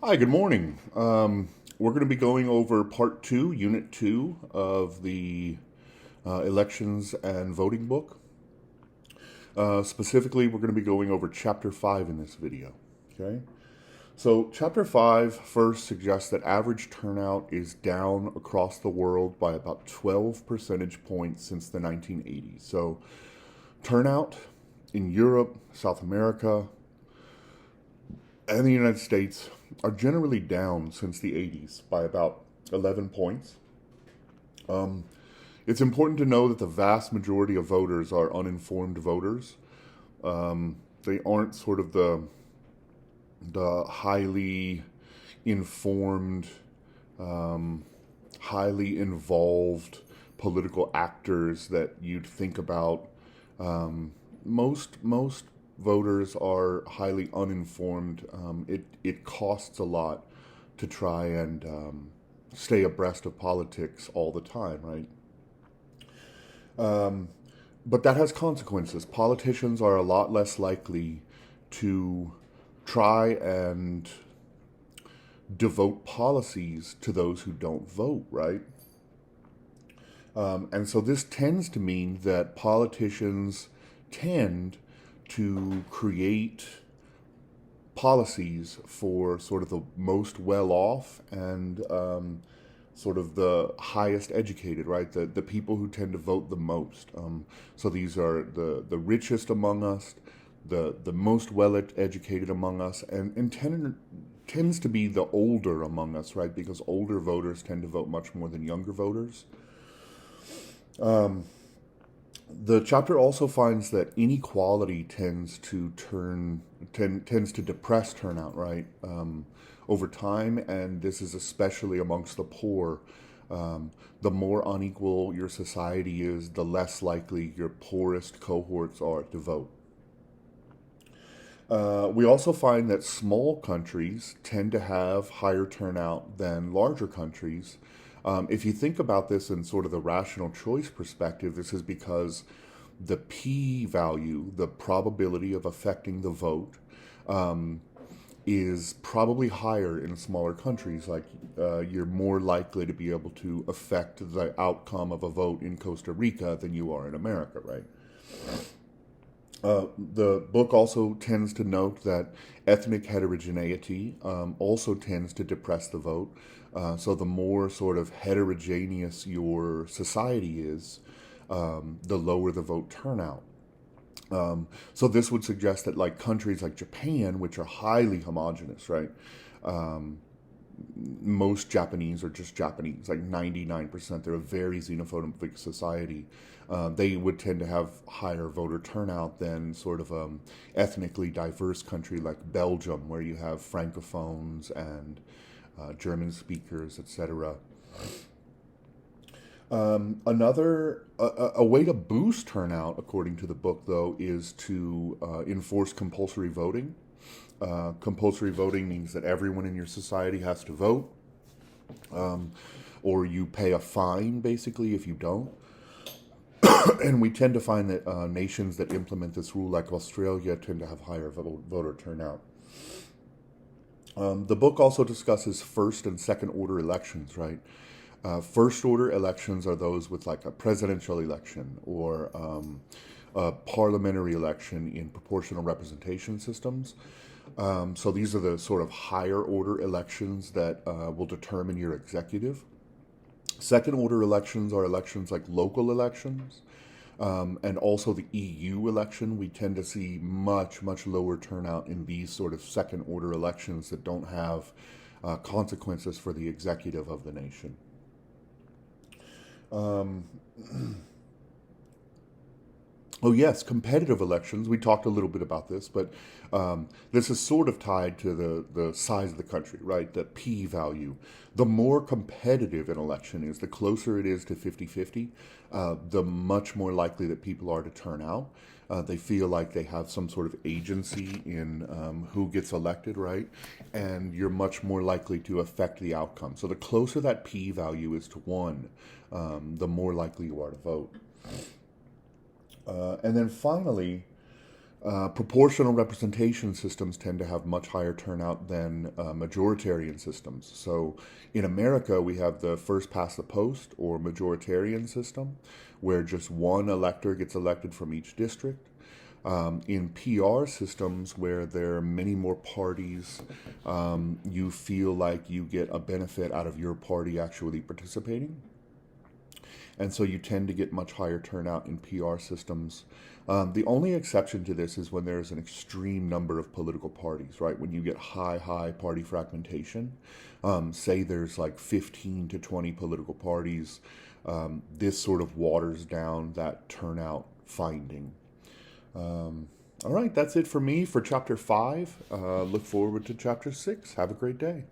Hi, good morning. We're going to be going over part two, unit two of the elections and voting book. Specifically, we're going to be going over chapter five in this video. Okay. So, chapter five first suggests that average turnout is down across the world by about 12 percentage points since the 1980s. So, turnout in Europe, South America, and the United States are generally down since the 80s by about 11 points. It's important to know that the vast majority of voters are uninformed voters. They aren't sort of the highly informed, highly involved political actors that you'd think about. Most voters are highly uninformed. It costs a lot to try and stay abreast of politics all the time, right? But that has consequences. Politicians are a lot less likely to try and devote policies to those who don't vote, right? And so this tends to mean that politicians tend to create policies for sort of the most well off and sort of the highest educated, right? The people who tend to vote the most. So these are the richest among us, the most well educated among us, and tends to be the older among us, right? Because older voters tend to vote much more than younger voters. The chapter also finds that inequality tends to depress turnout, right, over time, and this is especially amongst the poor. The more unequal your society is, the less likely your poorest cohorts are to vote. We also find that small countries tend to have higher turnout than larger countries. If you think about this in sort of the rational choice perspective, this is because the p value, the probability of affecting the vote, is probably higher in smaller countries. Like you're more likely to be able to affect the outcome of a vote in Costa Rica than you are in America, right? The book also tends to note that ethnic heterogeneity also tends to depress the vote. So the more sort of heterogeneous your society is, the lower the vote turnout. So this would suggest that like countries like Japan, which are highly homogenous, right? Most Japanese are just Japanese, like 99%. They're a very xenophobic society. They would tend to have higher voter turnout than sort of ethnically diverse country like Belgium, where you have francophones and German speakers, etc. A way to boost turnout, according to the book, though, is to enforce compulsory voting. Compulsory voting means that everyone in your society has to vote, or you pay a fine, basically, if you don't. And we tend to find that nations that implement this rule, like Australia, tend to have higher voter turnout. The book also discusses first and second order elections, right? First order elections are those with like a presidential election or a parliamentary election in proportional representation systems. So these are the sort of higher order elections that will determine your executive. Second order elections are elections like local elections. And also the EU election, we tend to see much lower turnout in these sort of second order elections that don't have consequences for the executive of the nation. Oh, yes, competitive elections. We talked a little bit about this, but this is sort of tied to the size of the country, right? The P value. The more competitive an election is, the closer it is to 50-50, the much more likely that people are to turn out. They feel like they have some sort of agency in who gets elected, right? And you're much more likely to affect the outcome. So the closer that P value is to 1, the more likely you are to vote. And then finally, Proportional representation systems tend to have much higher turnout than majoritarian systems. So in America, we have the first past the post or majoritarian system, where just one elector gets elected from each district. In PR systems, where there are many more parties, you feel like you get a benefit out of your party actually participating. And so you tend to get much higher turnout in PR systems. The only exception to this is when there's an extreme number of political parties, right? When you get high party fragmentation, say there's like 15 to 20 political parties, this sort of waters down that turnout finding. All right, that's it for me for chapter 5. Look forward to chapter 6. Have a great day.